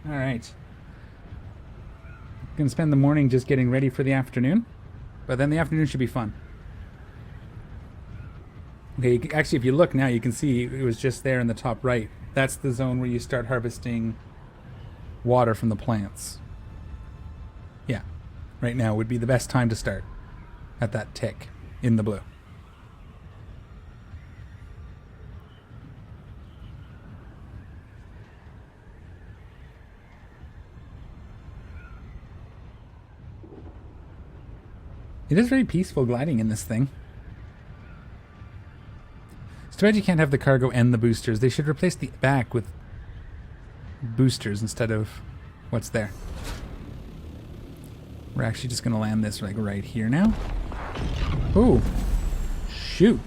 All right. Gonna spend the morning just getting ready for the afternoon, but then the afternoon should be fun. Okay, actually, if you look now, you can see it was just there in the top right. That's the zone where you start harvesting water from the plants. Yeah, right now would be the best time to start at that tick in the blue. It is very peaceful gliding in this thing. It's too bad you can't have the cargo and the boosters. They should replace the back with boosters instead of what's there. We're actually just going to land this like right here now. Oh, shoot.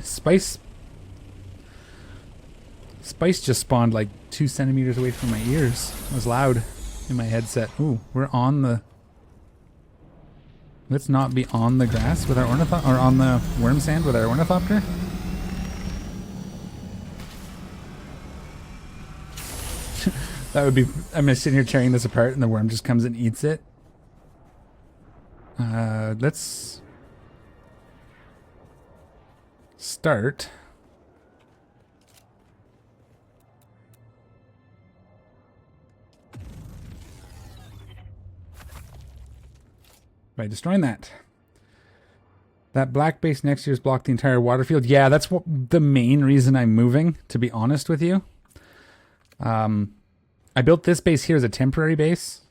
Spice just spawned like 2 centimeters away from my ears. It was loud in my headset. Ooh, we're on the... Let's not be on the grass with our ornithopter, or on the worm sand with our ornithopter. That would be... I'm just sitting here tearing this apart and the worm just comes and eats it. Let's start. By destroying that. That black base next to you has blocked the entire water field. Yeah, that's what the main reason I'm moving, to be honest with you. I built this base here as a temporary base.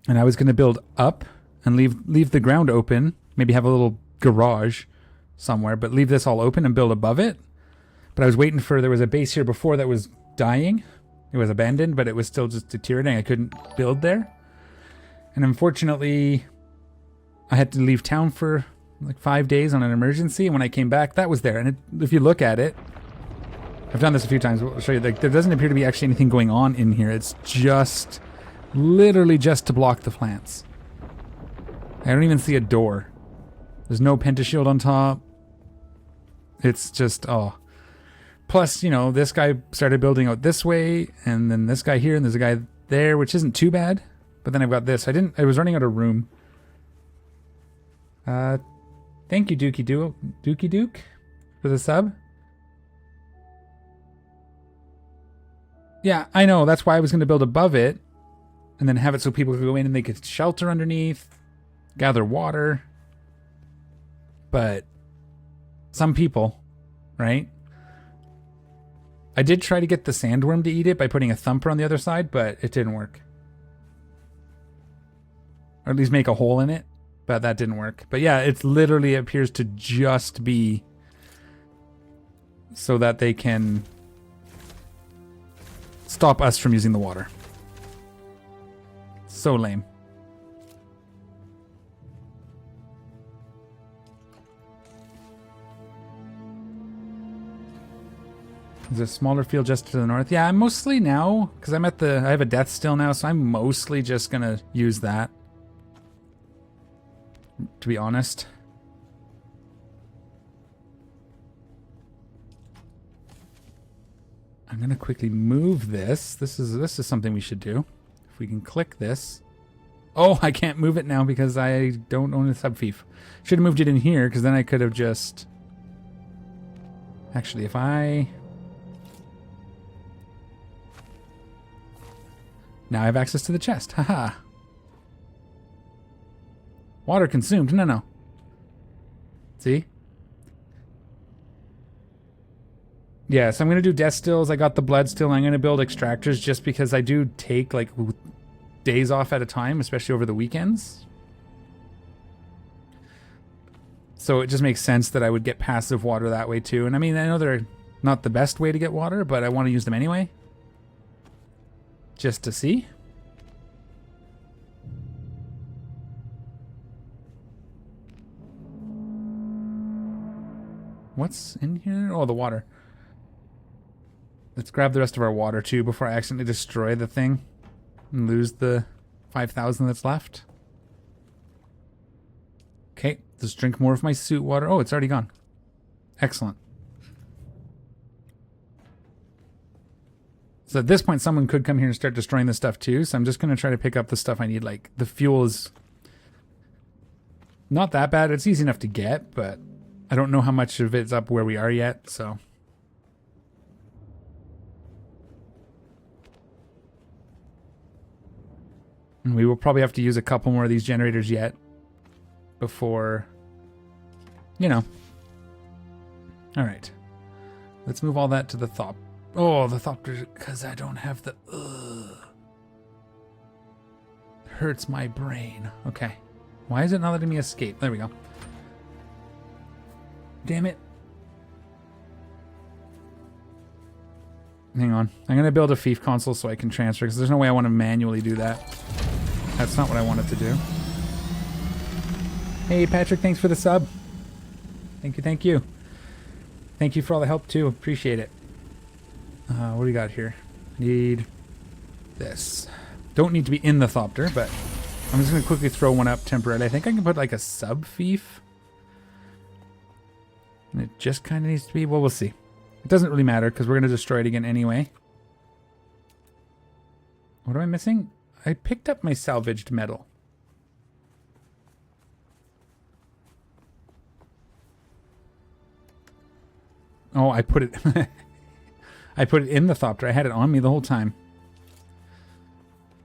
And I was going to build up and leave the ground open. Maybe have a little garage somewhere, but leave this all open and build above it. But I was waiting for... There was a base here before that was dying. It was abandoned, but it was still just deteriorating. I couldn't build there. And unfortunately... I had to leave town for like 5 days on an emergency, and when I came back, that was there. And if you look at it, I've done this a few times. I'll show you. Like, there doesn't appear to be actually anything going on in here. It's just literally just to block the plants. I don't even see a door. There's no pentashield on top. It's just, oh. Plus, you know, this guy started building out this way, and then this guy here, and there's a guy there, which isn't too bad. But then I've got this. I was running out of room. Thank you, Dookie Duke, for the sub. Yeah, I know. That's why I was going to build above it, and then have it so people could go in and they could shelter underneath, gather water. But some people, right? I did try to get the sandworm to eat it by putting a thumper on the other side, but it didn't work. Or at least make a hole in it. But that didn't work. But yeah, it literally appears to just be so that they can stop us from using the water. So lame. There's a smaller field just to the north. Yeah, I'm mostly now, because I have a death still now, so I'm mostly just going to use that. To be honest. I'm gonna quickly move this. This is something we should do. If we can click this. Oh, I can't move it now because I don't own a subfief. Should have moved it in here because then I could have just... Actually, if I... Now I have access to the chest. Haha. Water consumed. No. See? Yeah, so I'm going to do death stills. I got the blood still. I'm going to build extractors just because I do take like days off at a time, especially over the weekends. So it just makes sense that I would get passive water that way too. And I mean, I know they're not the best way to get water, but I want to use them anyway. Just to see. What's in here? Oh, the water. Let's grab the rest of our water too before I accidentally destroy the thing and lose the 5,000 that's left. Okay, let's drink more of my suit water. Oh, it's already gone. Excellent. So at this point, someone could come here and start destroying the stuff too. So I'm just going to try to pick up the stuff I need. Like, the fuel is not that bad. It's easy enough to get, but I don't know how much of it's up where we are yet, so. And we will probably have to use a couple more of these generators yet before, you know. All right. Let's move all that to the Thop. Oh, the Thopter, because I don't have the... Hurts my brain. Okay. Why is it not letting me escape? There we go. Damn it. Hang on. I'm going to build a fief console so I can transfer, because there's no way I want to manually do that. That's not what I wanted to do. Hey, Patrick, thanks for the sub. Thank you, thank you. Thank you for all the help, too. Appreciate it. What do we got here? Need this. Don't need to be in the Thopter, but I'm just going to quickly throw one up temporarily. I think I can put like a sub-fief. And it just kind of needs to be... Well, we'll see. It doesn't really matter because we're going to destroy it again anyway. What am I missing? I picked up my salvaged metal. Oh, I put it... I put it in the Thopter. I had it on me the whole time.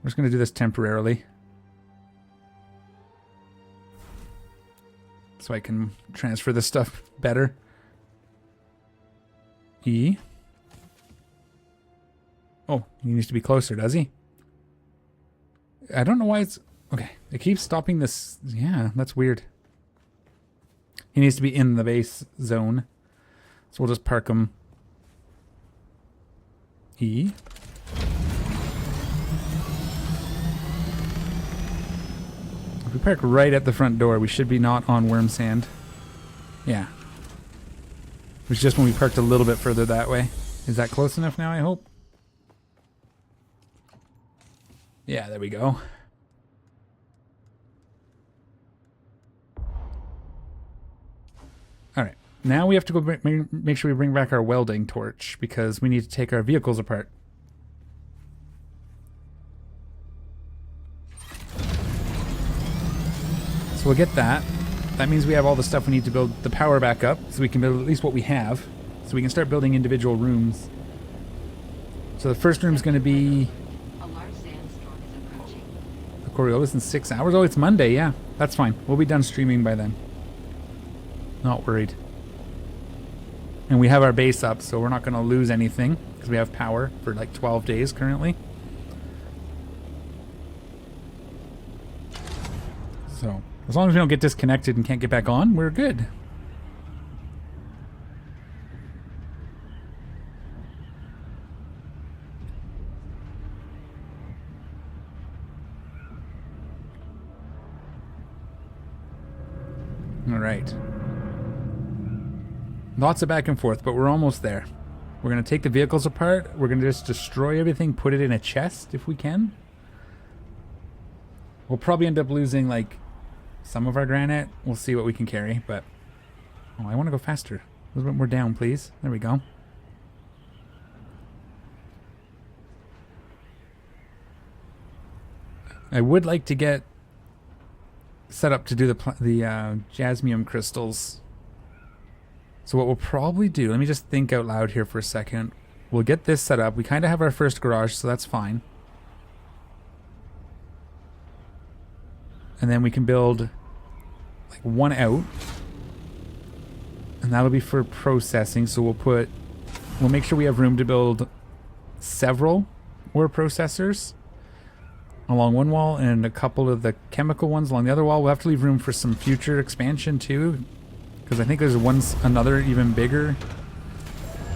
We're just going to do this temporarily. So I can transfer this stuff better. E. Oh, he needs to be closer, does he? I don't know why it's... Okay, it keeps stopping this... Yeah, that's weird. He needs to be in the base zone. So we'll just park him. E. If we park right at the front door, we should be not on worm sand. Yeah. It was just when we parked a little bit further that way. Is that close enough now, I hope? Yeah, there we go. Alright. Now we have to go make sure we bring back our welding torch because we need to take our vehicles apart. So we'll get that. That means we have all the stuff we need to build the power back up so we can build at least what we have. So we can start building individual rooms. So the first room is going to be... A large sandstorm is approaching. The Coriolis in 6 hours? Oh, it's Monday, yeah. That's fine. We'll be done streaming by then. Not worried. And we have our base up, so we're not going to lose anything because we have power for like 12 days currently. So, as long as we don't get disconnected and can't get back on, we're good. All right. Lots of back and forth, but we're almost there. We're going to take the vehicles apart. We're going to just destroy everything, put it in a chest if we can. We'll probably end up losing, like, some of our granite. We'll see what we can carry, but... Oh, I want to go faster. A little bit more down, please. There we go. I would like to get set up to do the jasmium crystals. So what we'll probably do, let me just think out loud here for a second. We'll get this set up. We kind of have our first garage, so that's fine. And then we can build like one out. And that'll be for processing, so we'll make sure we have room to build several ore processors along one wall and a couple of the chemical ones along the other wall. We'll have to leave room for some future expansion too, because I think there's another even bigger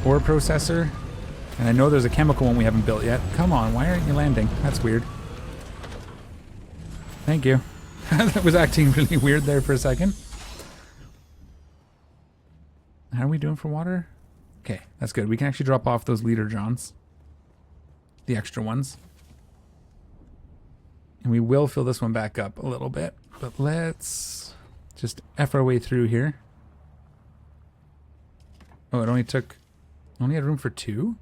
ore processor. And I know there's a chemical one we haven't built yet. Come on, why aren't you landing? That's weird. Thank you. That was acting really weird there for a second. How are we doing for water? Okay, that's good. We can actually drop off those leader johns. The extra ones. And we will fill this one back up a little bit. But let's just F our way through here. Oh, it only had room for 2?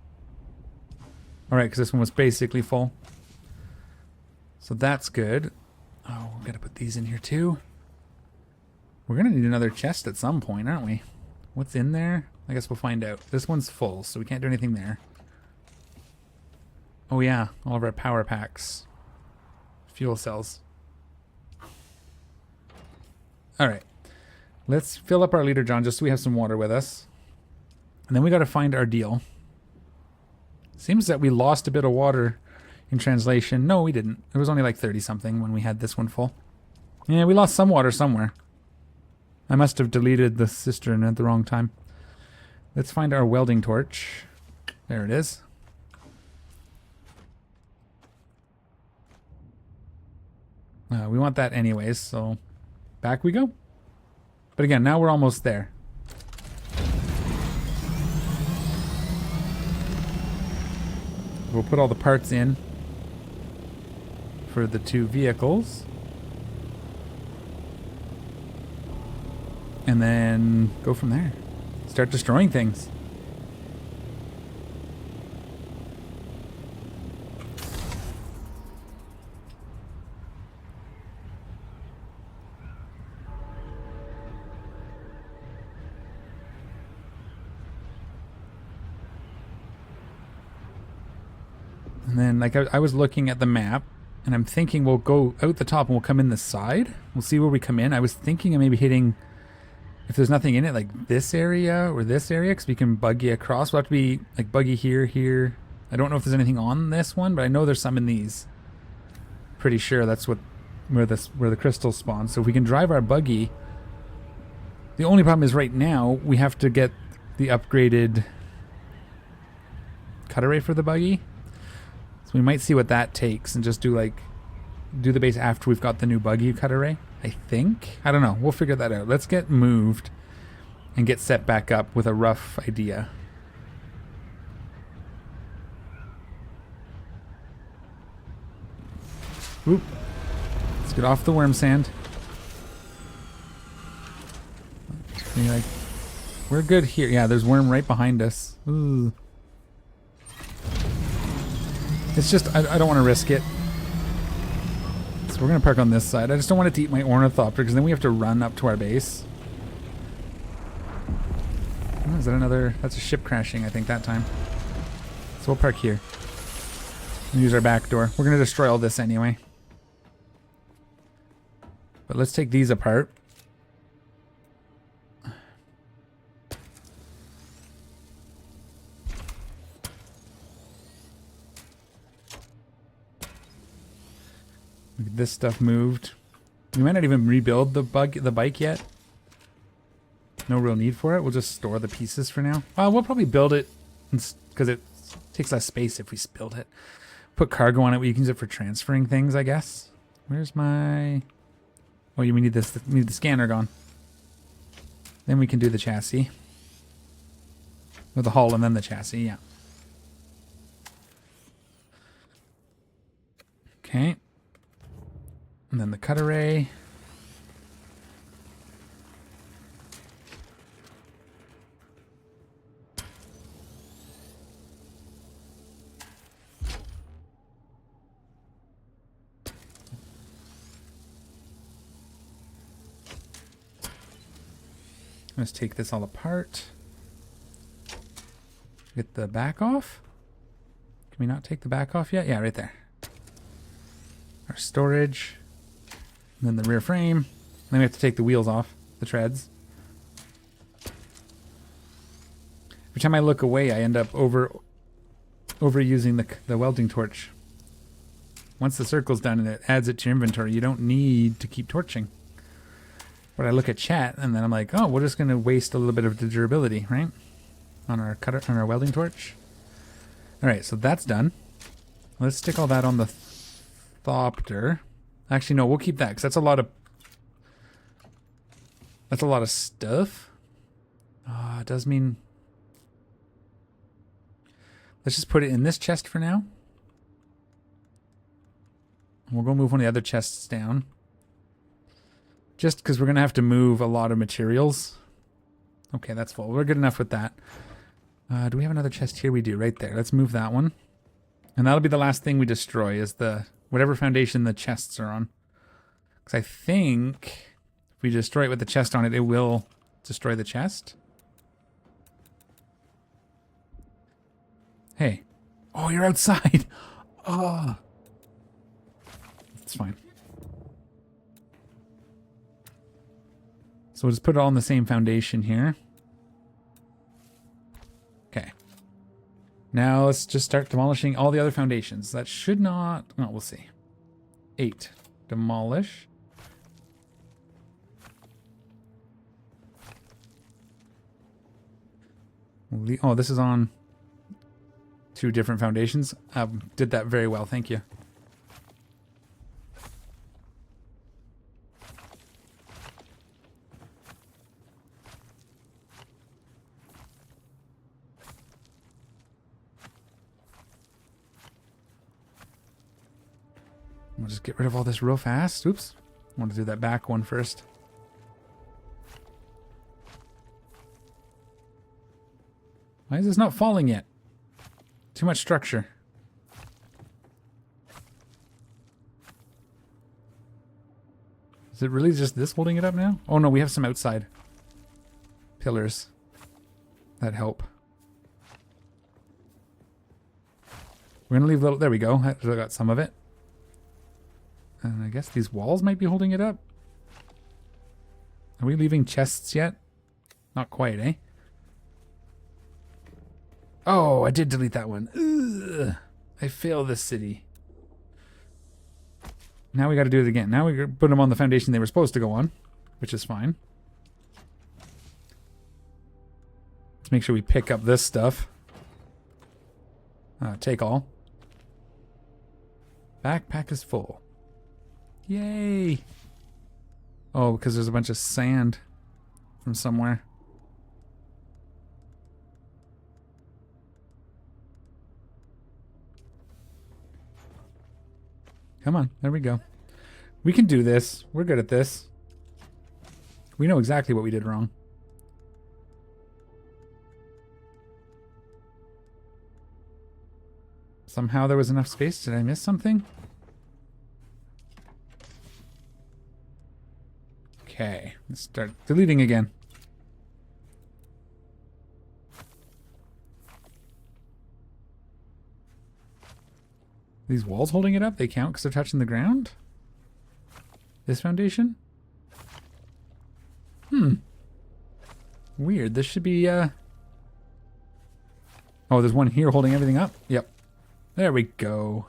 Alright, because this one was basically full. So that's good. Oh, we've got to put these in here too. We're going to need another chest at some point, aren't we? What's in there? I guess we'll find out. This one's full, so we can't do anything there. Oh yeah, all of our power packs. Fuel cells. Alright. Let's fill up our leader, John, just so we have some water with us. And then we got to find our deal. Seems that we lost a bit of water in translation. No, we didn't. It was only like 30 something when we had this one full. Yeah, we lost some water somewhere. I must have deleted the cistern at the wrong time. Let's find our welding torch. There it is. We want that anyways, so back we go. But again, now we're almost there. We'll put all the parts in for the 2 vehicles. And then go from there. Start destroying things. And then, like, I was looking at the map, and I'm thinking we'll go out the top and we'll come in the side. We'll see where we come in. I was thinking of maybe hitting, if there's nothing in it, like this area or this area, because we can buggy across. We'll have to be, like, buggy here, here. I don't know if there's anything on this one, but I know there's some in these. Pretty sure that's where the crystals spawn. So if we can drive our buggy. The only problem is right now we have to get the upgraded cut array for the buggy. So we might see what that takes and just do the base after we've got the new buggy cut array, I think. I don't know. We'll figure that out. Let's get moved and get set back up with a rough idea. Oop. Let's get off the worm sand. We're good here. Yeah, there's worm right behind us. Ooh. It's just, I don't want to risk it. So we're going to park on this side. I just don't want it to eat my ornithopter because then we have to run up to our base. Oh, is that another? That's a ship crashing, I think, that time. So we'll park here. And use our back door. We're going to destroy all this anyway. But let's take these apart. This stuff moved. We might not even rebuild the bike yet. No real need for it. We'll just store the pieces for now. We'll probably build it because it takes less space if we build it. Put cargo on it. We can use it for transferring things, I guess. Where's my... Oh, we need this. We need the scanner gone. Then we can do the chassis. With the hull and then the chassis, yeah. Okay. And then the cut array. Let's take this all apart. Get the back off. Can we not take the back off yet? Yeah, right there. Our storage. And then the rear frame. Then we have to take the wheels off, the treads. Every time I look away, I end up overusing the welding torch. Once the circle's done and it adds it to your inventory, you don't need to keep torching. But I look at chat and then I'm like, oh, we're just going to waste a little bit of the durability, right? On our welding torch. All right, so that's done. Let's stick all that on the thopter. Actually, no, we'll keep that because that's a lot of stuff. It does mean let's just put it in this chest for now. We'll go move one of the other chests down. Just because we're going to have to move a lot of materials. Okay, that's full. We're good enough with that. Do we have another chest here? We do, right there. Let's move that one. And that'll be the last thing we destroy, is the whatever foundation the chests are on. Because I think if we destroy it with the chest on it, it will destroy the chest. Hey. Oh, you're outside. Oh. It's fine. So we'll just put it all on the same foundation here. Okay. Now let's just start demolishing all the other foundations. That should not... Well, we'll see. 8. Demolish. Oh, this is on 2 different foundations. Did that very well, thank you. We'll just get rid of all this real fast. Oops. I want to do that back one first. Why is this not falling yet? Too much structure. Is it really just this holding it up now? Oh no, we have some outside pillars that help. We're gonna leave little... There we go. I got some of it. And I guess these walls might be holding it up. Are we leaving chests yet? Not quite, eh? Oh, I did delete that one. Ugh, I failed this city. Now we got to do it again. Now we put them on the foundation they were supposed to go on, which is fine. Let's make sure we pick up this stuff. Take all. Backpack is full. Yay! Oh, because there's a bunch of sand from somewhere. Come on, there we go. We can do this. We're good at this. We know exactly what we did wrong. Somehow there was enough space. Did I miss something? Okay, let's start deleting again. These walls holding it up, they count because they're touching the ground? This foundation? Weird. This should be, Oh, there's one here holding everything up? Yep. There we go.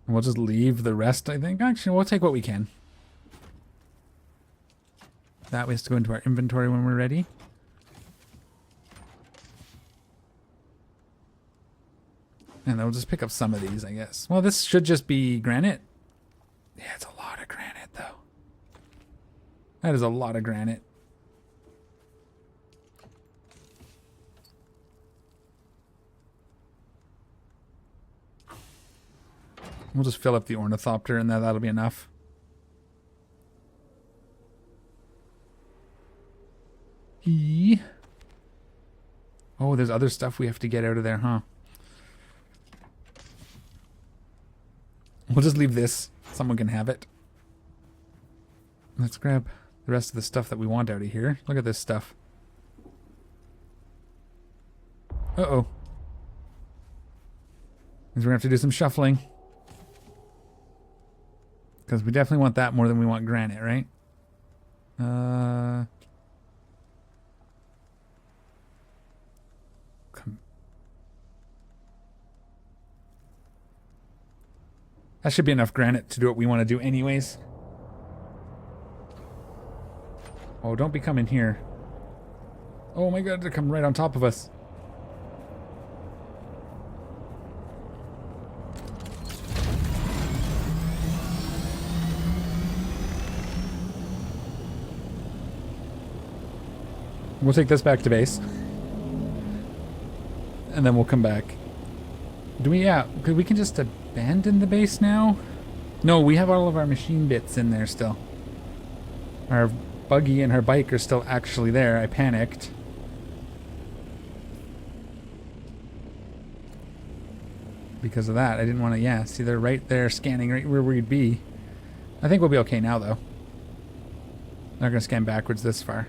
We'll just leave the rest, I think. Actually, we'll take what we can. That way has to go into our inventory when we're ready. And then we'll just pick up some of these, I guess. Well, this should just be granite. Yeah, it's a lot of granite, though. That is a lot of granite. We'll just fill up the ornithopter and that'll be enough. Oh, there's other stuff we have to get out of there, huh? We'll just leave this. Someone can have it. Let's grab the rest of the stuff that we want out of here. Look at this stuff. Uh-oh. Means we're gonna have to do some shuffling. Because we definitely want that more than we want granite, right? That should be enough granite to do what we want to do anyways. Oh, don't be coming here. Oh my god, they're coming right on top of us. We'll take this back to base. And then we'll come back. Do we, yeah, we can just abandon the base now? No, we have all of our machine bits in there still. Our buggy and her bike are still actually there. I panicked. Because of that. I didn't want to, yeah, see they're right there scanning right where we'd be. I think we'll be okay now though. They're going to scan backwards this far.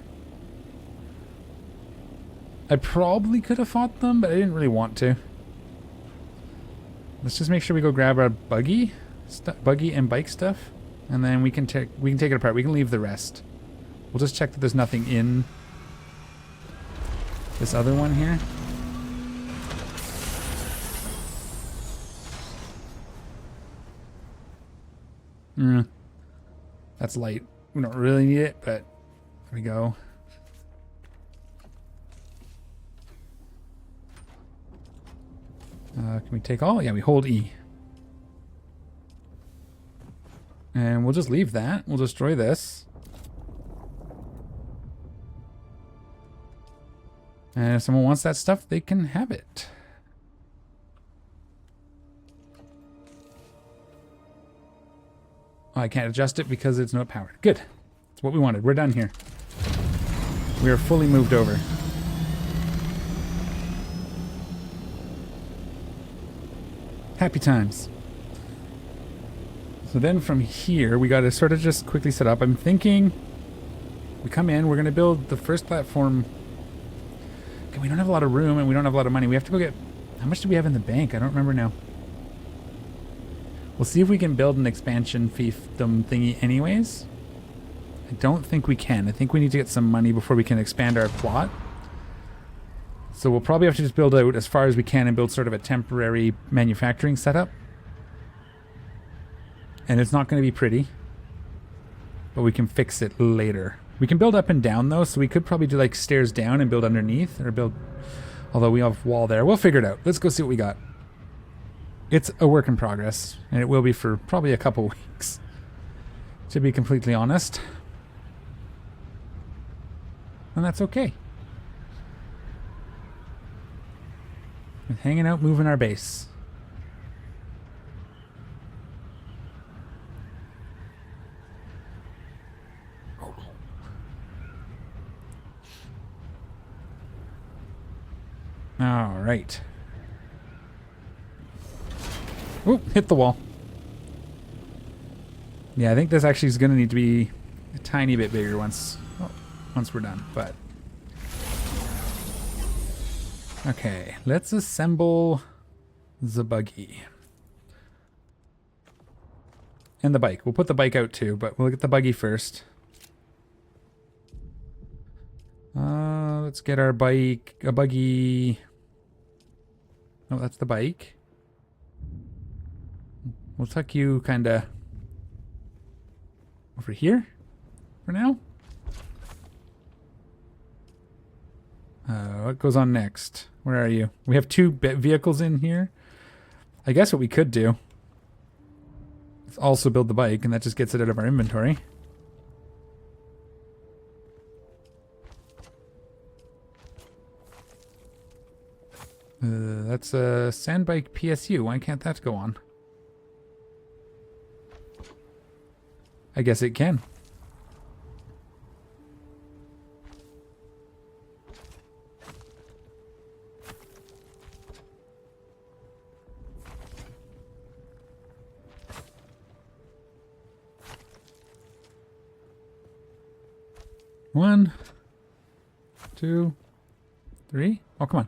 I probably could have fought them, but I didn't really want to. Let's just make sure we go grab our buggy and bike stuff, and then we can take it apart. We can leave the rest. We'll just check that there's nothing in this other one here. That's light. We don't really need it, but there we go. Can we take all? Yeah, we hold E. And we'll just leave that. We'll destroy this. And if someone wants that stuff, they can have it. Oh, I can't adjust it because it's not powered. Good. That's what we wanted. We're done here. We are fully moved over. Happy times. So then from here, we got to sort of just quickly set up. I'm thinking we come in, we're going to build the first platform. Okay, we don't have a lot of room and we don't have a lot of money. We have to go get... How much do we have in the bank? I don't remember now. We'll see if we can build an expansion fiefdom thingy anyways. I don't think we can. I think we need to get some money before we can expand our plot. So we'll probably have to just build out as far as we can and build sort of a temporary manufacturing setup. And it's not going to be pretty, but we can fix it later. We can build up and down though, so we could probably do like stairs down and build underneath, or build, although we have wall there. We'll figure it out. Let's go see what we got. It's a work in progress, and it will be for probably a couple weeks, to be completely honest. And that's okay. We're hanging out, moving our base. All right. Oop, hit the wall. Yeah, I think this actually is going to need to be a tiny bit bigger once we're done, but... Okay, let's assemble the buggy. And the bike. We'll put the bike out too, but we'll get the buggy first. Let's get our bike, a buggy. Oh, that's the bike. We'll tuck you kind of over here for now. What goes on next? Where are you? We have two vehicles in here. I guess what we could do is also build the bike, and that just gets it out of our inventory. That's a Sandbike PSU. Why can't that go on? I guess it can. One, two, three. Oh, come on.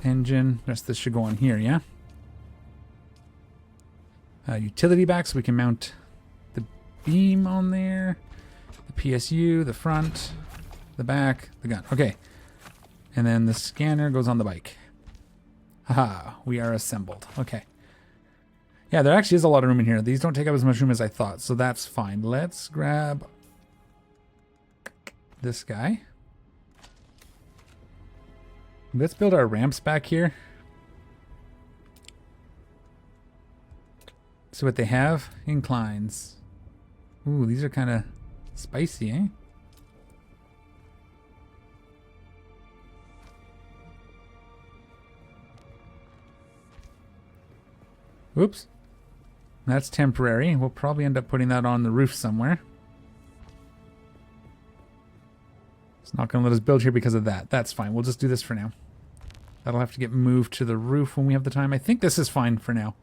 Engine. This should go on here, yeah? Utility back, so we can mount the beam on there. The PSU, the front, the back, the gun. Okay. And then the scanner goes on the bike. Haha, we are assembled. Okay. Yeah, there actually is a lot of room in here. These don't take up as much room as I thought, so that's fine. Let's grab this guy. Let's build our ramps back here. See what they have. Inclines. Ooh, these are kind of spicy, eh? Oops. That's temporary. We'll probably end up putting that on the roof somewhere. It's not going to let us build here because of that. That's fine. We'll just do this for now. That'll have to get moved to the roof when we have the time. I think this is fine for now,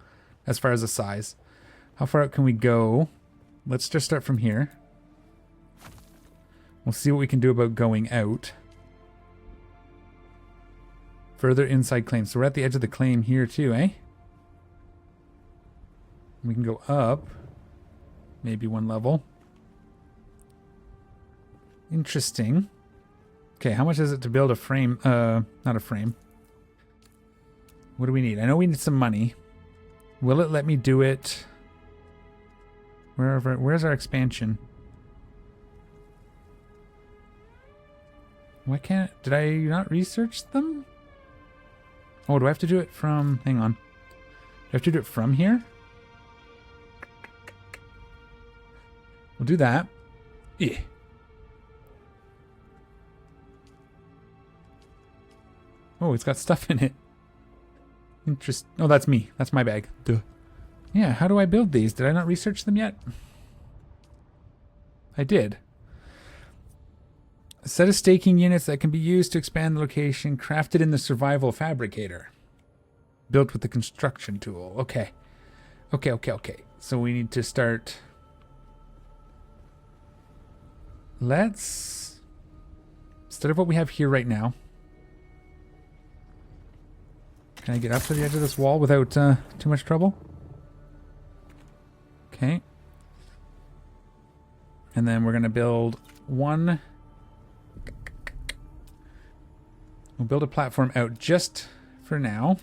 as far as the size. How far out can we go? Let's just start from here. We'll see what we can do about going out. Further inside claim. So we're at the edge of the claim here too, eh? We can go up. Maybe one level. Interesting. Okay, how much is it to build a frame? Not a frame. What do we need? I know we need some money. Will it let me do it? Where's our expansion? Why can't... Did I not research them? Oh, do I have to do it from... Hang on. Do I have to do it from here? We'll do that. Yeah. Oh, it's got stuff in it. Oh, that's me. That's my bag. Duh. Yeah, how do I build these? Did I not research them yet? I did. A set of staking units that can be used to expand the location, crafted in the survival fabricator. Built with the construction tool. Okay. Okay. So we need to start... Let's... Instead of what we have here right now... Can I get up to the edge of this wall without too much trouble? Okay. And then we're going to build one... We'll build a platform out just for now.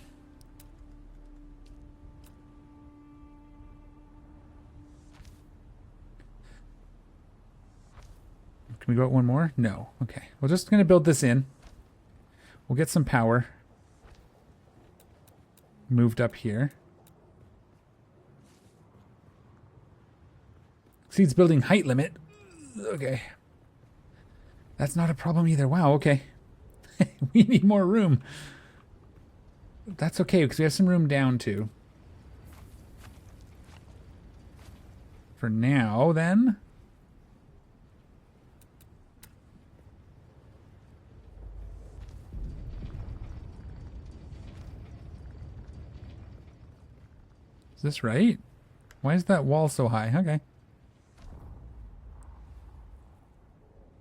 Can we go out one more? No. Okay. We're just going to build this in. We'll get some power. Moved up here. Exceeds building height limit. Okay. That's not a problem either. Wow, okay. We need more room. That's okay, because we have some room down too. For now, then. Is this right? Why is that wall so high? Okay.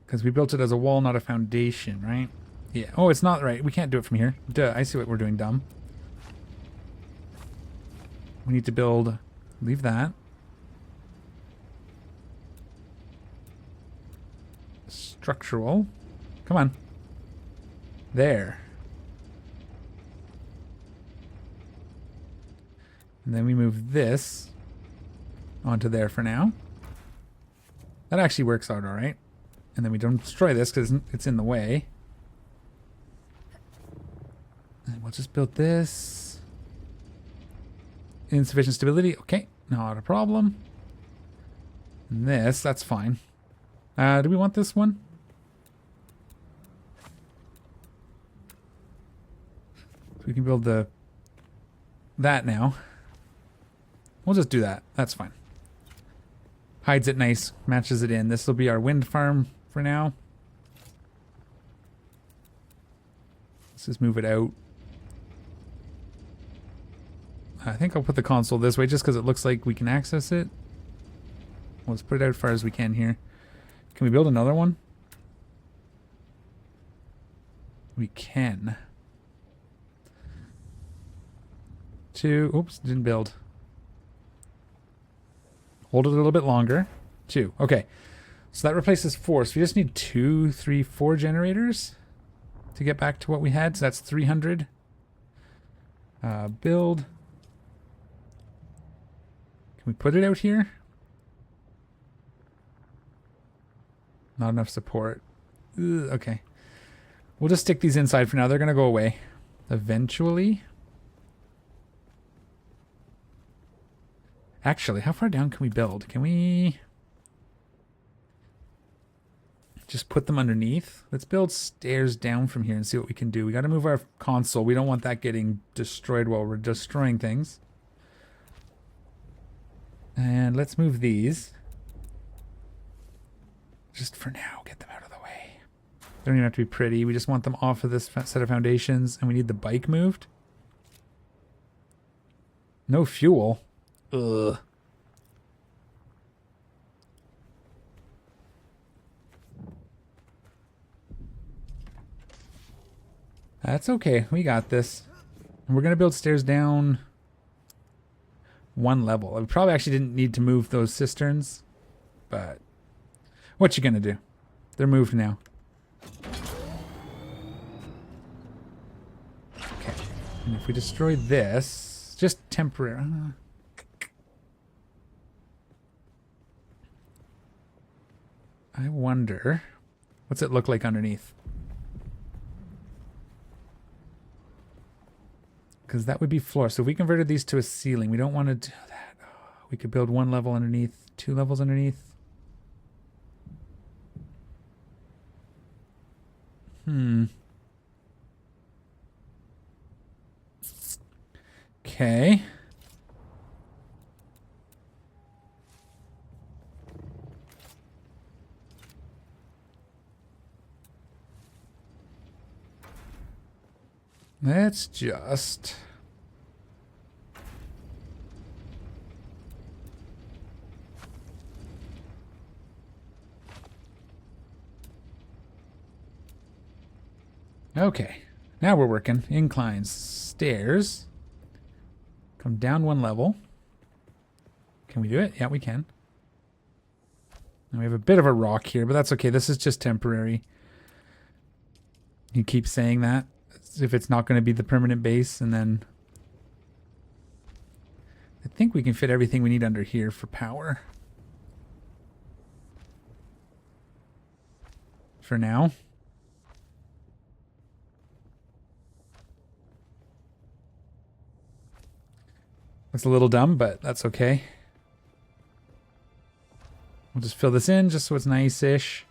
Because we built it as a wall, not a foundation, right? Yeah. Oh, it's not right. We can't do it from here. Duh, I see what we're doing, dumb. We need to build... Leave that. Structural. Come on. There. And then we move this onto there for now. That actually works out all right. And then we don't destroy this because it's in the way. And we'll just build this. Insufficient stability. Okay, not a problem. And this, that's fine. Do we want this one? So we can build that now. We'll just do that. That's fine. Hides it nice. Matches it in. This will be our wind farm for now. Let's just move it out. I think I'll put the console this way just because it looks like we can access it. Let's put it out as far as we can here. Can we build another one? We can. Two. Oops, didn't build. Hold it a little bit longer. Two. Okay. So that replaces 4. So we just need 2, 3, 4 generators to get back to what we had. So that's 300. Build. Can we put it out here? Not enough support. Ugh, okay. We'll just stick these inside for now. They're going to go away eventually. Actually, how far down can we build? Can we just put them underneath? Let's build stairs down from here and see what we can do. We got to move our console. We don't want that getting destroyed while we're destroying things. And let's move these. Just for now, get them out of the way. They don't even have to be pretty. We just want them off of this set of foundations, and we need the bike moved. No fuel. Ugh. That's okay. We got this. And we're going to build stairs down one level. We probably actually didn't need to move those cisterns, but what you going to do? They're moved now. Okay. And if we destroy this, just temporary. I wonder, what's it look like underneath? Because that would be floor. So if we converted these to a ceiling, we don't want to do that. Oh, we could build one level underneath, 2 levels underneath. Okay. Let's just... Okay, now we're working. Inclines, stairs. Come down one level. Can we do it? Yeah, we can. Now we have a bit of a rock here, but that's okay. This is just temporary. You keep saying that as if it's not going to be the permanent base, and then I think we can fit everything we need under here for power. For now. Looks a little dumb, but that's okay. We'll just fill this in just so it's nice-ish.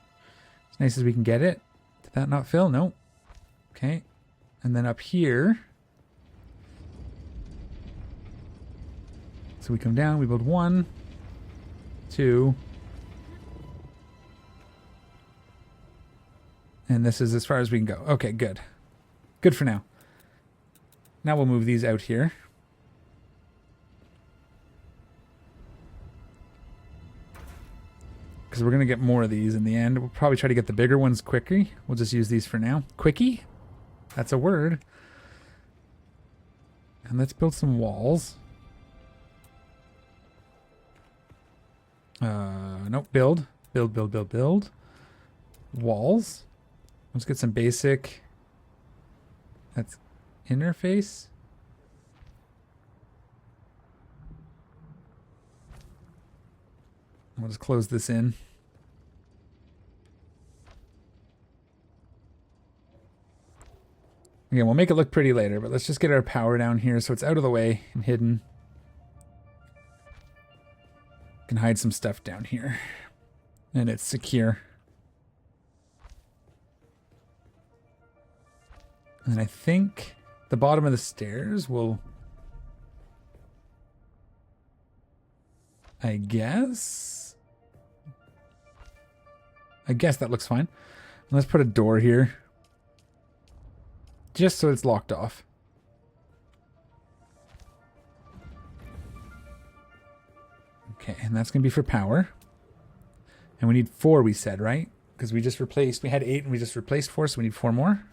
As nice as we can get it. Did that not fill? No. Okay. And then up here. So we come down, we build 1, 2. And this is as far as we can go. Okay, good. Good for now. Now we'll move these out here. Because we're going to get more of these in the end. We'll probably try to get the bigger ones quicker. We'll just use these for now. Quickie? That's a word. And let's build some walls. Nope, build. Build, build, build, build. Walls. Let's get some basic... That's interface. We'll just close this in. Again, we'll make it look pretty later, but let's just get our power down here so it's out of the way and hidden. Can hide some stuff down here. And it's secure. And I think the bottom of the stairs will... I guess that looks fine. Let's put a door here. Just so it's locked off. Okay, and that's going to be for power. And we need 4, we said, right? Because we just replaced, we had 8 and we just replaced 4, so we need 4 more.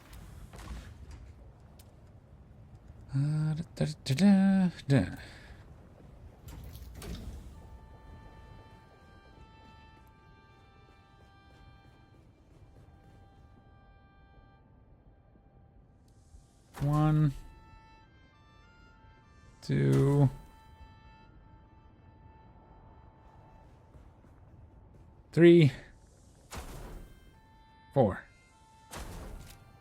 One, 2, 3, 4.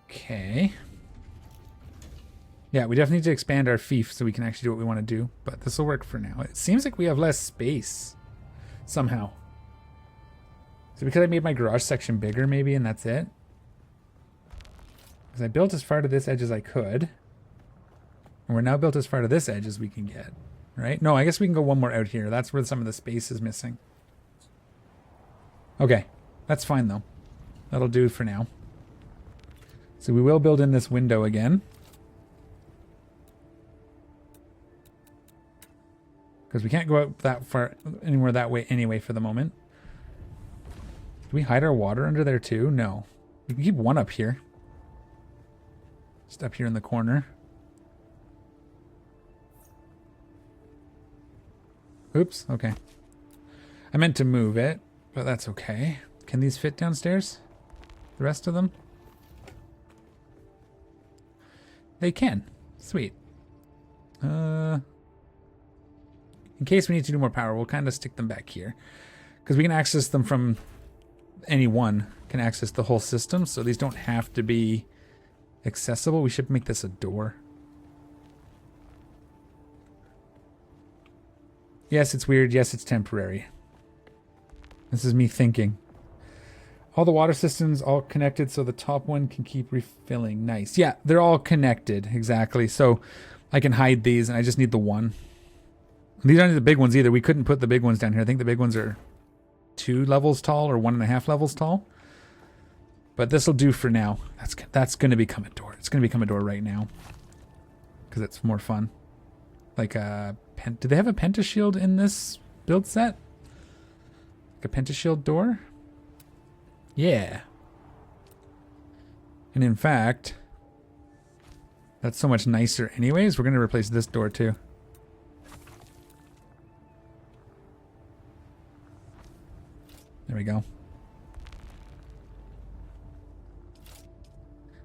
Okay. Yeah, we definitely need to expand our fief so we can actually do what we want to do, but this will work for now. It seems like we have less space somehow. So because I made my garage section bigger maybe, and that's it. Because I built as far to this edge as I could. And we're now built as far to this edge as we can get. right? No, I guess we can go one more out here. That's where some of the space is missing. Okay, that's fine though. That'll do for now. So we will build in this window again. Because we can't go out that far, anywhere that way anyway for the moment. Do we hide our water under there too? No. We can keep one up here. Just up here in the corner. Oops, okay. I meant to move it, but that's okay. Can these fit downstairs? The rest of them? They can. Sweet. In case we need to do more power, we'll kind of stick them back here. Because we can access them from... any one can access the whole system, so these don't have to be accessible. We should make this a door. Yes, it's weird. Yes, it's temporary. This is me thinking. All the water systems all connected so the top one can keep refilling. Nice. Yeah, they're all connected. Exactly. So I can hide these and I just need the one. These aren't the big ones either. We couldn't put the big ones down here. I think the big ones are 2 levels tall or 1.5 levels tall. But this will do for now. That's going to become a door. It's going to become a door right now. Because it's more fun. Like a... do they have a pentashield in this build set? Like a pentashield door? Yeah. And in fact, that's so much nicer anyways. We're going to replace this door too. There we go.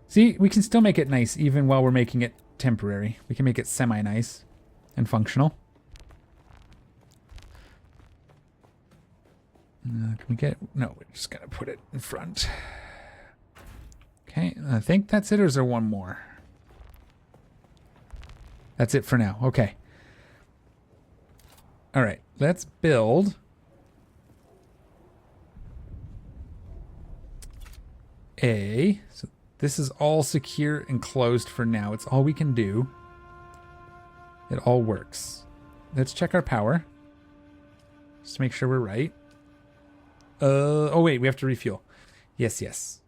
See, we can still make it nice even while we're making it temporary. We can make it semi-nice and functional. Can we get... no, we're just going to put it in front. Okay, I think that's it, or is there one more? That's it for now. Okay. All right, let's build... so this is all secure and closed for now. It's all we can do. It all works. Let's check our power. Just to make sure we're right. Oh wait, we have to refuel. Yes, yes.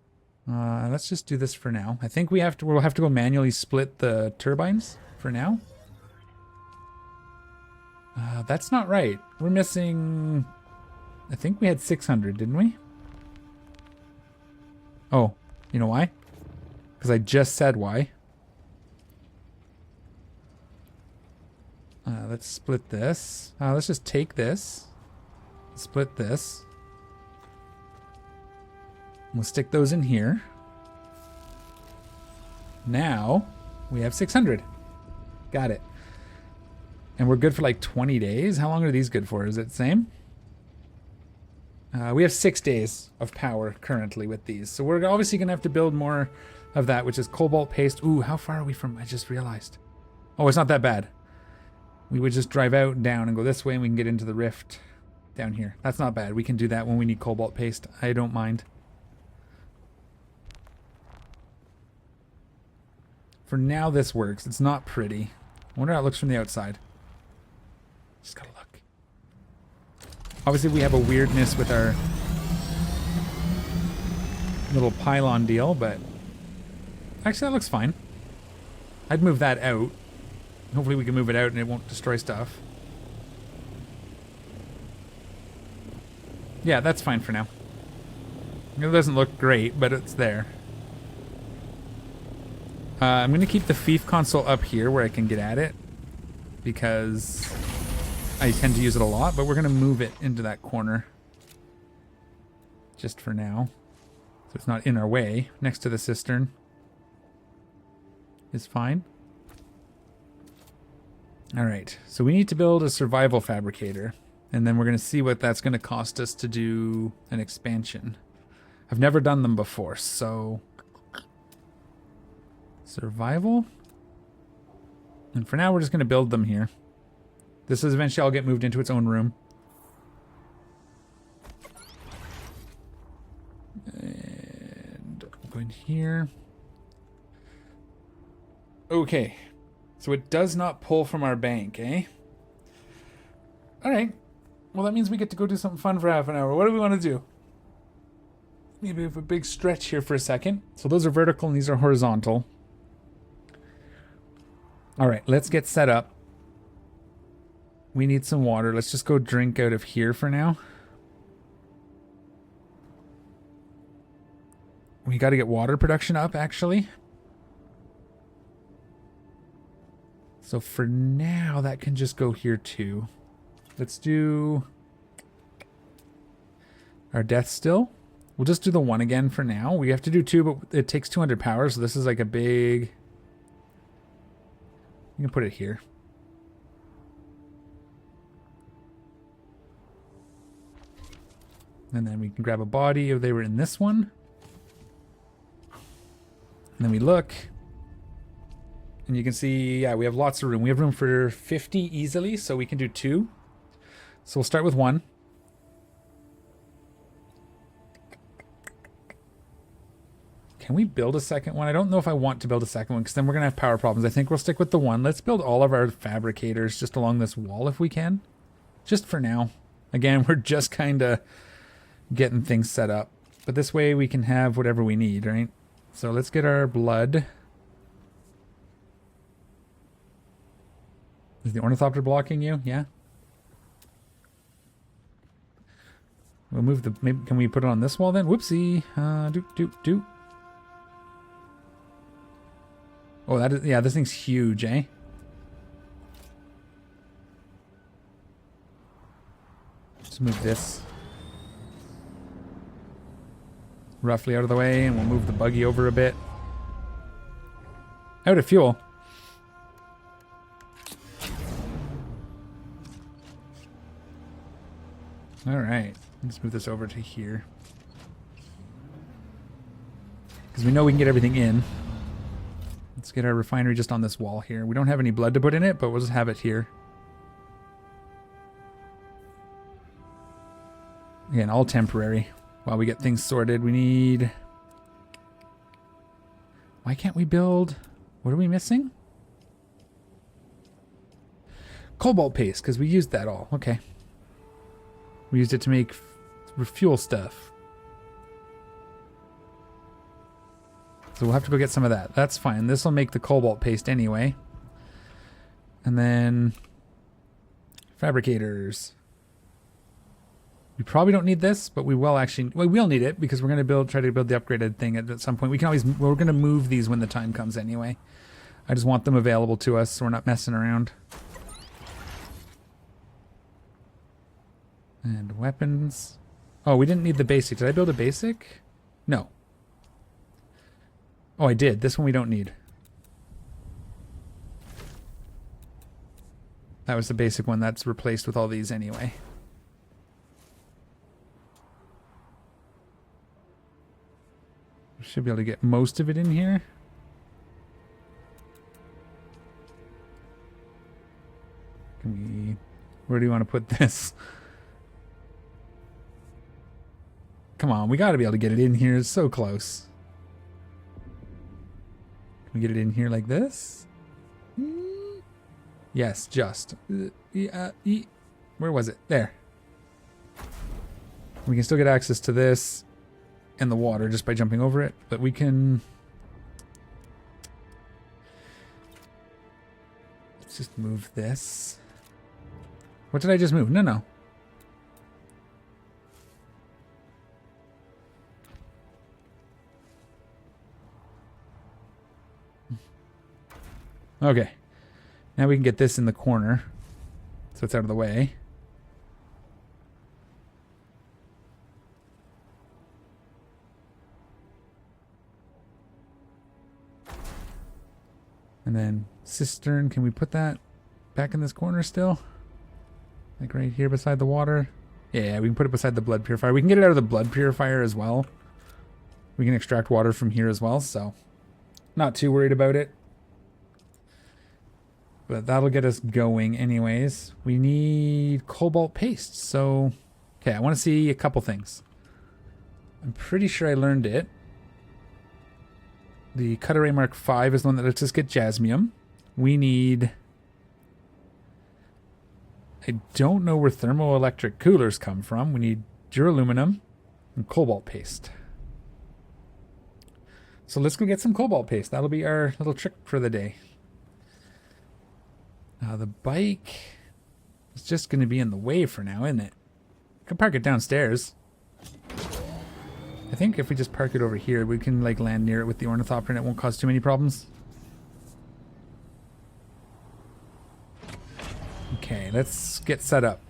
Let's just do this for now. I think we'll have to go manually split the turbines for now. That's not right. We're missing... I think we had 600, didn't we? Oh, you know why? Because I just said why. Let's split this. Let's just take this. Split this. We'll stick those in here. Now, we have 600. Got it. And we're good for like 20 days? How long are these good for? Is it the same? We have 6 days of power currently with these. So we're obviously going to have to build more of that, which is cobalt paste. Ooh, how far are we from... I just realized. Oh, it's not that bad. We would just drive out and down and go this way and we can get into the rift down here. That's not bad. We can do that when we need cobalt paste. I don't mind. For now, this works. It's not pretty. I wonder how it looks from the outside. Just gotta look. Obviously, we have a weirdness with our little pylon deal, but actually, that looks fine. I'd move that out. Hopefully, we can move it out and it won't destroy stuff. Yeah, that's fine for now. It doesn't look great, but it's there. I'm going to keep the Fief console up here where I can get at it because I tend to use it a lot, but we're going to move it into that corner just for now. So it's not in our way. Next to the cistern is fine. All right, so we need to build a survival fabricator, and then we're going to see what that's going to cost us to do an expansion. I've never done them before, so... survival? And for now, we're just going to build them here. This is eventually all get moved into its own room. And go in here. Okay. So it does not pull from our bank, eh? All right. Well, that means we get to go do something fun for half an hour. What do we want to do? Maybe we have a big stretch here for a second. So those are vertical and these are horizontal. All right, let's get set up. We need some water. Let's just go drink out of here for now. We got to get water production up, actually. So for now, that can just go here too. Let's do our death still. We'll just do the one again for now. We have to do two, but it takes 200 power, so this is like a big... You can put it here. And then we can grab a body if they were in this one. And then we look. And you can see, yeah, we have lots of room. We have room for 50 easily, so we can do two. So we'll start with one. Can we build a second one? I don't know if I want to build a second one because then we're going to have power problems. I think we'll stick with the one. Let's build all of our fabricators just along this wall if we can. Just for now. Again, we're just kind of getting things set up. But this way we can have whatever we need, right? So let's get our blood. Is the ornithopter blocking you? Yeah. We'll move the... Maybe, can we put it on this wall then? Whoopsie. Doop. Oh, that is... Yeah, this thing's huge, eh? Just move this roughly out of the way, and we'll move the buggy over a bit. Out of fuel. Alright, let's move this over to here. Because we know we can get everything in. Let's get our refinery just on this wall here. We don't have any blood to put in it, but we'll just have it here. Again, all temporary. While we get things sorted, we need... Why can't we build... What are we missing? Cobalt paste, because we used that all. Okay. We used it to make fuel stuff. So we'll have to go get some of that. That's fine. This will make the cobalt paste anyway. And then... Fabricators. We probably don't need this, but we will actually... Well, we will need it because we're going to try to build the upgraded thing at some point. We can always... We're going to move these when the time comes anyway. I just want them available to us so we're not messing around. And weapons. Oh, we didn't need the basic. Did I build a basic? No. Oh, I did. This one we don't need. That was the basic one. That's replaced with all these anyway. Should be able to get most of it in here. Can we... Where do you want to put this? Come on, we got to be able to get it in here. It's so close. Can we get it in here like this? Yes, just. Where was it? There. We can still get access to this and the water just by jumping over it, but we can... Let's just move this. What did I just move? No. Okay. Now we can get this in the corner so it's out of the way. And then cistern, can we put that back in this corner still? Like right here beside the water? Yeah, we can put it beside the blood purifier. We can get it out of the blood purifier as well. We can extract water from here as well, so not too worried about it. But that'll get us going anyways. We need cobalt paste, so... Okay, I want to see a couple things. I'm pretty sure I learned it. The Cutaway Mark V is the one that lets us get jasmium. We need I don't know where thermoelectric coolers come from. We need duraluminum and cobalt paste. So let's go get some cobalt paste. That'll be our little trick for the day. The bike is just going to be in the way for now, isn't it? I can park it downstairs. I think if we just park it over here, we can like land near it with the ornithopter and it won't cause too many problems. Okay, let's get set up.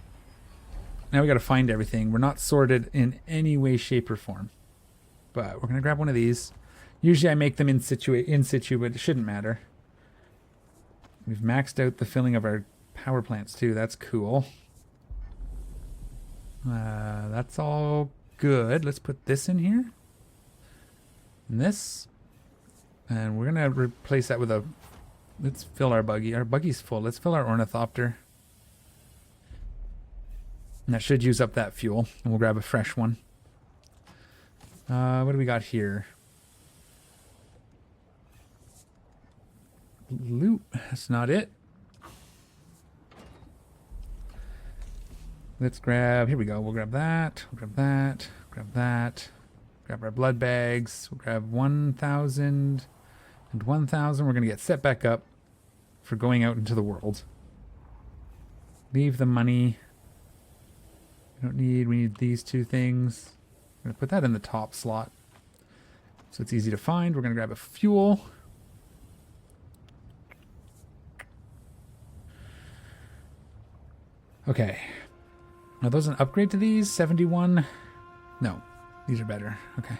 Now we got to find everything. We're not sorted in any way, shape, or form. But we're going to grab one of these. Usually I make them in situ, but it shouldn't matter. We've maxed out the filling of our power plants too. That's cool. That's all good. Let's put this in here. And this. And we're going to replace that with a... Let's fill our buggy. Our buggy's full. Let's fill our ornithopter. And that should use up that fuel. And we'll grab a fresh one. What do we got here? Loot. That's not it. Let's grab... Here we go. We'll grab that. We'll grab that. Grab that. Grab our blood bags. We'll grab 1,000 and 1,000. We're going to get set back up for going out into the world. Leave the money. We don't need... We need these two things. I'm going to put that in the top slot so it's easy to find. We're going to grab a fuel. Okay. Are those an upgrade to these? 71? No. These are better. Okay.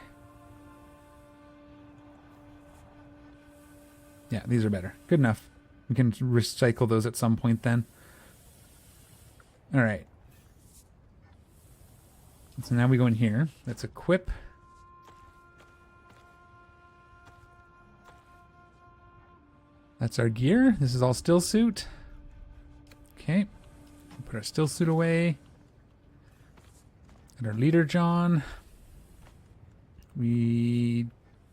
Yeah, these are better. Good enough. We can recycle those at some point then. Alright. So now we go in here. Let's equip. That's our gear. This is all still suit. Okay. Put our still suit away. And our leader John. We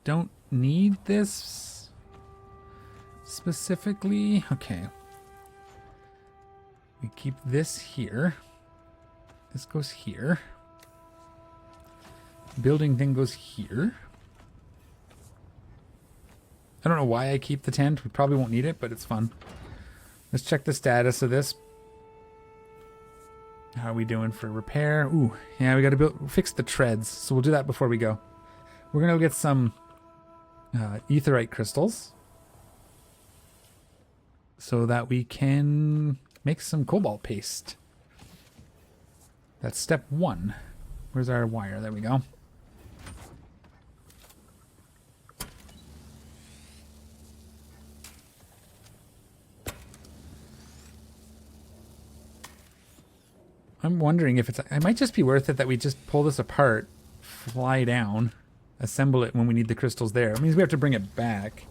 don't need this specifically. Okay. We keep this here. This goes here. Building thing goes here. I don't know why I keep the tent. We probably won't need it, but it's fun. Let's check the status of this. How are we doing for repair? Ooh, yeah, we got to fix the treads. So we'll do that before we go. We're going to get some etherite crystals so that we can make some cobalt paste. That's step 1. Where's our wire? There we go. I'm wondering if it might just be worth it that we just pull this apart, fly down, assemble it when we need the crystals there. It means we have to bring it back.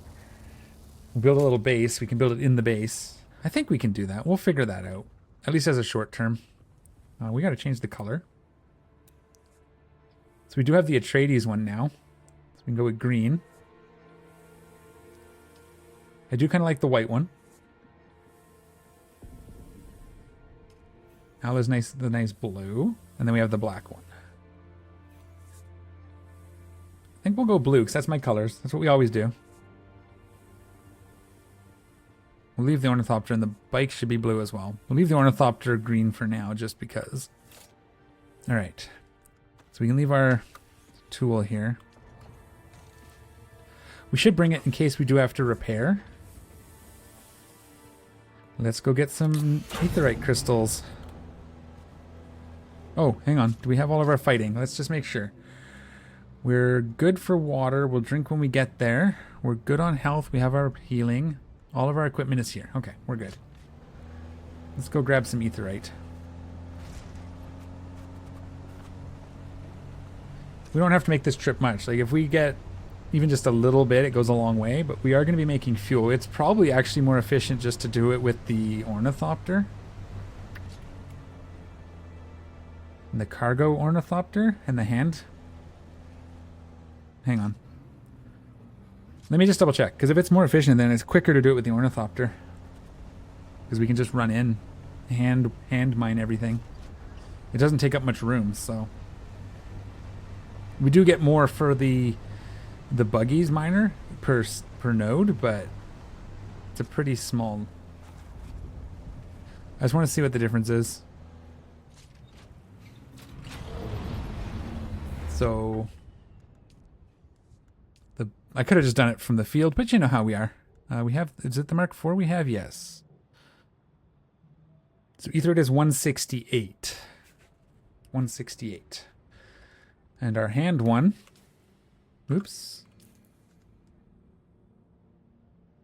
We'll build a little base. We can build it in the base. I think we can do that. We'll figure that out, at least as a short term. We got to change the color. So we do have the Atreides one now. So we can go with green. I do kind of like the white one. Ala's nice, the nice blue. And then we have the black one. I think we'll go blue because that's my colors. That's what we always do. We'll leave the ornithopter and the bike should be blue as well. We'll leave the ornithopter green for now just because. Alright. So we can leave our tool here. We should bring it in case we do have to repair. Let's go get some aetherite crystals. Oh, hang on. Do we have all of our fighting? Let's just make sure. We're good for water. We'll drink when we get there. We're good on health. We have our healing. All of our equipment is here. Okay, we're good. Let's go grab some aetherite. We don't have to make this trip much. Like, if we get even just a little bit, it goes a long way. But we are going to be making fuel. It's probably actually more efficient just to do it with the ornithopter. And the cargo ornithopter and the hand. Hang on. Let me just double check, because if it's more efficient, then it's quicker to do it with the ornithopter. Because we can just run in hand mine everything. It doesn't take up much room, so we do get more for the buggies miner per node, but it's a pretty small. I just want to see what the difference is. So I could have just done it from the field, but you know how we are. We have, is it the Mark IV we have? Yes. So ether is 168. 168. And our hand one, oops,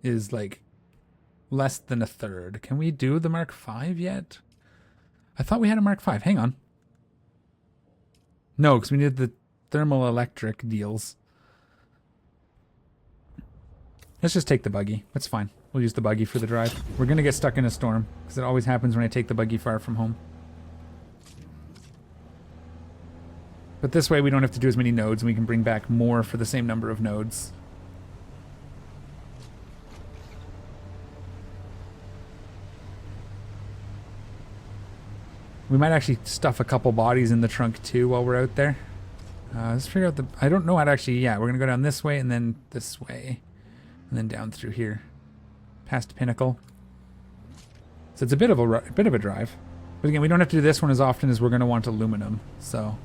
is like less than a third. Can we do the Mark V yet? I thought we had a Mark V. Hang on. No, because we needed the thermal electric deals. Let's just take the buggy. That's fine. We'll use the buggy for the drive. We're going to get stuck in a storm, because it always happens when I take the buggy far from home. But this way we don't have to do as many nodes, and we can bring back more for the same number of nodes. We might actually stuff a couple bodies in the trunk too while we're out there. Let's figure out the... I don't know how to actually... Yeah, we're going to go down this way and then this way. And then down through here. Past Pinnacle. So it's a bit of a drive. But again, we don't have to do this one as often as we're going to want aluminum. So...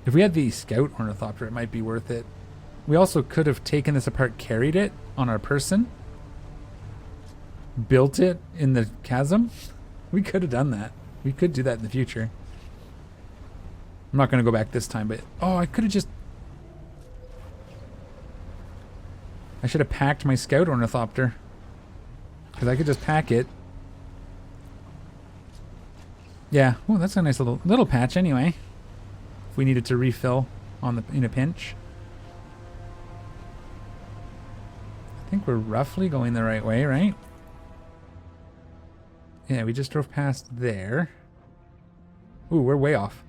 if we had the Scout Ornithopter, it might be worth it. We also could have taken this apart, carried it on our person. Built it in the chasm. We could have done that. We could do that in the future. I'm not going to go back this time, but... oh, I could have just... I should have packed my Scout Ornithopter. Because I could just pack it. Yeah. Oh, that's a nice little patch anyway. If we needed to refill in a pinch. I think we're roughly going the right way, right? Yeah, we just drove past there. Ooh, we're way off.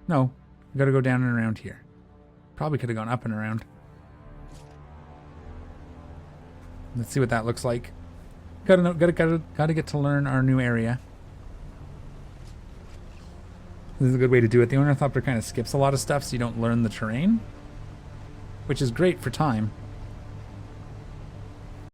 No, we gotta go down and around here. Probably could have gone up and around. Let's see what that looks like. Gotta get to learn our new area. This is a good way to do it. The Ornithopter kind of skips a lot of stuff so you don't learn the terrain. Which is great for time.